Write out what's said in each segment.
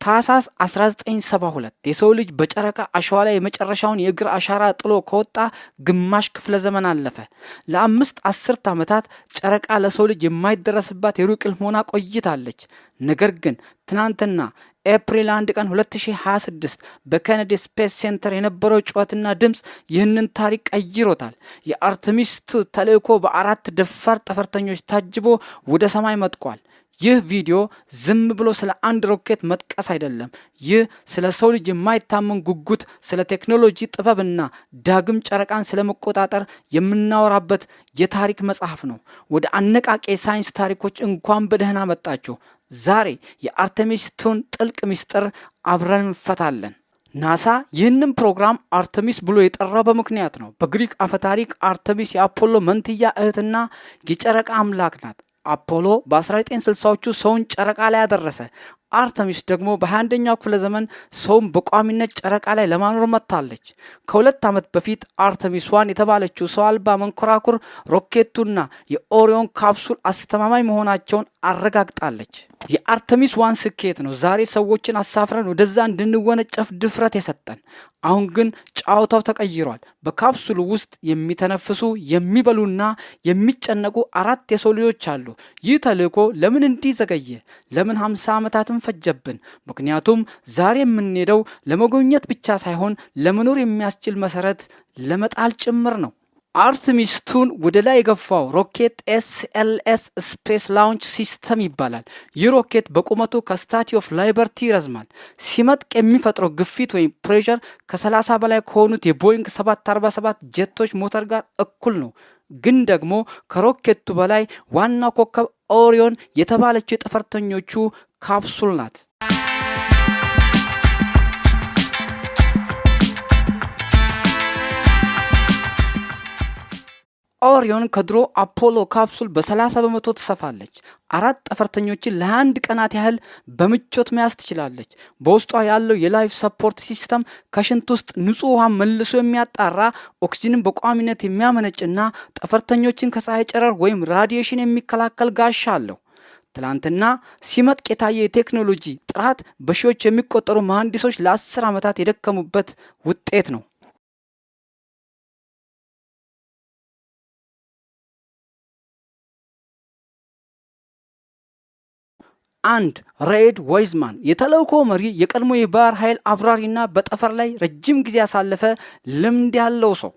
ታህሳስ 1972 የሰው ልጅ በጨረቃ አሸዋ ላይ የመጨረሻውን የእግር አሻራ ጥሎ ከወጣ ግማሽ ክፍለ ዘመን አለፈ። ለአምስት አስርት ዓመታት ጨረቃ ለሰው ልጅ የማይደረስባት የሩቅ ሕልም ሆና ቆይታለች። ነገር ግን ትናንትና ኤፕሪል 1 ቀን 2026 በኬኔዲ ስፔስ ሴንተር የነበረው ጩኸትና ድምፅ ይህንን ታሪክ ቀይሮታል። የአርተሚስ 2 ተልእኮ በአራት ደፋር ጠፈርተኞች ታጅቦ ወደ ሰማይ መጥቋል። ይህ ቪዲዮ ዝም ብሎ ስለ አንድ ሮኬት መጥቀስ አይደለም። ይህ ስለ ሰው ልጅ የማይታመን ጉጉት፣ ስለ ቴክኖሎጂ ጥበብና ዳግም ጨረቃን ስለ መቆጣጠር የምናወራበት የታሪክ መጽሐፍ ነው። ወደ አነቃቂ ሳይንስ ታሪኮች እንኳን በደህና መጣችሁ። ዛሬ የአርተሚስ 2 ጥልቅ ምስጢር አብረን እንፈታለን። ናሳ ይህንን ፕሮግራም አርተሚስ ብሎ የጠራው በምክንያት ነው። በግሪክ አፈታሪክ አርተሚስ የአፖሎ መንትያ እህትና የጨረቃ አምላክ ናት። አፖሎ በ1960ዎቹ ሰውን ጨረቃ ላይ ያደረሰ። አርተሚስ ደግሞ በ21ኛው ክፍለ ዘመን ሰውን በቋሚነት ጨረቃ ላይ ለማኖር መጥታለች። ከሁለት ዓመት በፊት አርተሚስ 1 የተባለችው ሰው አልባ መንኮራኩር ሮኬቱና የኦሪዮን ካፕሱል አስተማማኝ መሆናቸውን አረጋግጣለች። የአርተሚስ 1 ስኬት ነው ዛሬ ሰዎችን አሳፍረን ወደዛ እንድንወነጨፍ ድፍረት የሰጠን። አሁን ግን ጫዋታው ተቀይሯል። በካፕሱሉ ውስጥ የሚተነፍሱ የሚበሉና የሚጨነቁ 4 የሰው ልጆች አሉ። ይህ ተልእኮ ለምን እንዲህ ዘገየ? ለምን 50 ዓመታትን ፈጀብን? ምክንያቱም ዛሬ የምንሄደው ለመጎብኘት ብቻ ሳይሆን ለመኖር የሚያስችል መሰረት ለመጣል ጭምር ነው። አርተሚስ 2 ወደ ላይ የገፋው ሮኬት ኤስኤልኤስ ስፔስ ላውንች ሲስተም ይባላል። ይህ ሮኬት በቁመቱ ከስታቹ ኦፍ ላይበርቲ ይረዝማል። ሲመጥቅ የሚፈጥረው ግፊት ወይም ፕሬሸር ከ30 በላይ ከሆኑት የቦይንግ 747 ጀቶች ሞተር ጋር እኩል ነው። ግን ደግሞ ከሮኬቱ በላይ ዋናው ኮከብ ኦሪዮን የተባለችው የጠፈርተኞቹ ካፕሱል ናት። ኦሪዮን ከድሮ አፖሎ ካፕሱል በ30 በመቶ ትሰፋለች። 4 ጠፈርተኞችን ለ1 ቀናት ያህል በምቾት መያዝ ትችላለች። በውስጧ ያለው የላይፍ ሰፖርት ሲስተም ከሽንት ውስጥ ንጹህ ውሃ መልሶ የሚያጣራ፣ ኦክሲጅንን በቋሚነት የሚያመነጭና ጠፈርተኞችን ከፀሐይ ጨረር ወይም ራዲዬሽን የሚከላከል ጋሻ አለው። ትላንትና ሲመጥቅ የታየ የቴክኖሎጂ ጥራት በሺዎች የሚቆጠሩ መሐንዲሶች ለ10 ዓመታት የደከሙበት ውጤት ነው። አንድ ሬድ ዋይዝማን የተልእኮ መሪ፣ የቀድሞ የባህር ኃይል አብራሪና በጠፈር ላይ ረጅም ጊዜ ያሳለፈ ልምድ ያለው ሰው።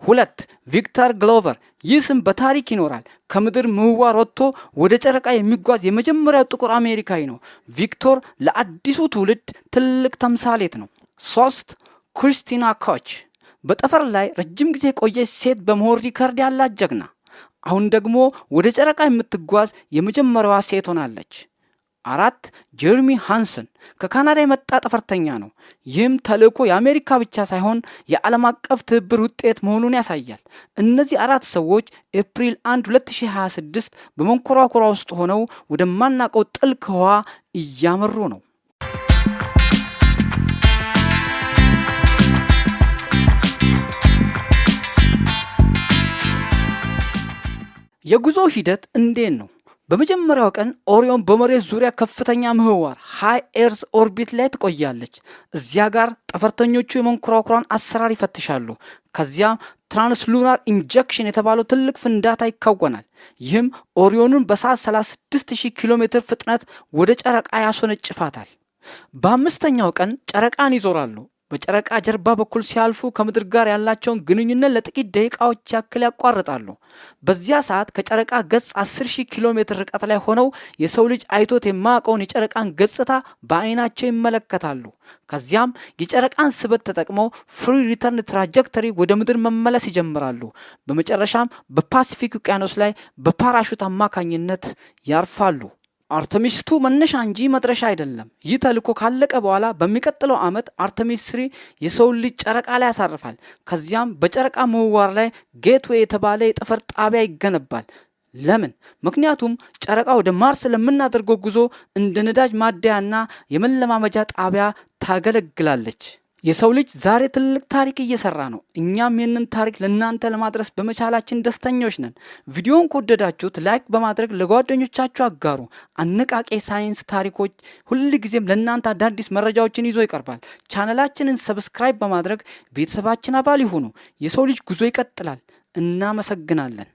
2 ቪክተር ግሎቨር፣ ይህ ስም በታሪክ ይኖራል። ከምድር ምህዋር ወጥቶ ወደ ጨረቃ የሚጓዝ የመጀመሪያው ጥቁር አሜሪካዊ ነው። ቪክቶር ለአዲሱ ትውልድ ትልቅ ተምሳሌት ነው። 3 ክሪስቲና ኮች፣ በጠፈር ላይ ረጅም ጊዜ የቆየች ሴት በመሆን ሪከርድ ያላት ጀግና። አሁን ደግሞ ወደ ጨረቃ የምትጓዝ የመጀመሪያዋ ሴት ሆናለች። 4 ጀርሚ ሃንሰን ከካናዳ የመጣ ጠፈርተኛ ነው። ይህም ተልእኮ የአሜሪካ ብቻ ሳይሆን የዓለም አቀፍ ትብብር ውጤት መሆኑን ያሳያል። እነዚህ 4 ሰዎች ኤፕሪል 1 2026 በመንኮራኩሯ ውስጥ ሆነው ወደማናውቀው ጥልቅ ህዋ እያመሩ ነው። የጉዞ ሂደት እንዴት ነው? በመጀመሪያው ቀን ኦሪዮን በመሬት ዙሪያ ከፍተኛ ምህዋር ሃይ ኤርዝ ኦርቢት ላይ ትቆያለች። እዚያ ጋር ጠፈርተኞቹ የመንኮራኩሯን አሰራር ይፈትሻሉ። ከዚያም ትራንስሉናር ኢንጀክሽን የተባለው ትልቅ ፍንዳታ ይከወናል። ይህም ኦሪዮንን በሰዓት 36000 ኪሎ ሜትር ፍጥነት ወደ ጨረቃ ያስወነጭፋታል። በአምስተኛው ቀን ጨረቃን ይዞራሉ። በጨረቃ ጀርባ በኩል ሲያልፉ ከምድር ጋር ያላቸውን ግንኙነት ለጥቂት ደቂቃዎች ያክል ያቋርጣሉ። በዚያ ሰዓት ከጨረቃ ገጽ 10000 ኪሎ ሜትር ርቀት ላይ ሆነው የሰው ልጅ አይቶት የማያውቀውን የጨረቃን ገጽታ በአይናቸው ይመለከታሉ። ከዚያም የጨረቃን ስበት ተጠቅመው ፍሪ ሪተርን ትራጀክተሪ ወደ ምድር መመለስ ይጀምራሉ። በመጨረሻም በፓሲፊክ ውቅያኖስ ላይ በፓራሹት አማካኝነት ያርፋሉ። አርተሚስ 2 መነሻ እንጂ መድረሻ አይደለም። ይህ ተልእኮ ካለቀ በኋላ በሚቀጥለው ዓመት አርተሚስ 3 የሰውን ልጅ ጨረቃ ላይ ያሳርፋል። ከዚያም በጨረቃ ምህዋር ላይ ጌትዌይ የተባለ የጠፈር ጣቢያ ይገነባል። ለምን? ምክንያቱም ጨረቃ ወደ ማርስ ለምናደርገው ጉዞ እንደ ነዳጅ ማደያና የመለማመጃ ጣቢያ ታገለግላለች። የሰው ልጅ ዛሬ ትልቅ ታሪክ እየሰራ ነው። እኛም ይህንን ታሪክ ለእናንተ ለማድረስ በመቻላችን ደስተኞች ነን። ቪዲዮውን ከወደዳችሁት ላይክ በማድረግ ለጓደኞቻችሁ አጋሩ። አነቃቂ ሳይንስ ታሪኮች ሁልጊዜም ለእናንተ አዳዲስ መረጃዎችን ይዞ ይቀርባል። ቻናላችንን ሰብስክራይብ በማድረግ ቤተሰባችን አባል ይሁኑ። የሰው ልጅ ጉዞ ይቀጥላል። እናመሰግናለን።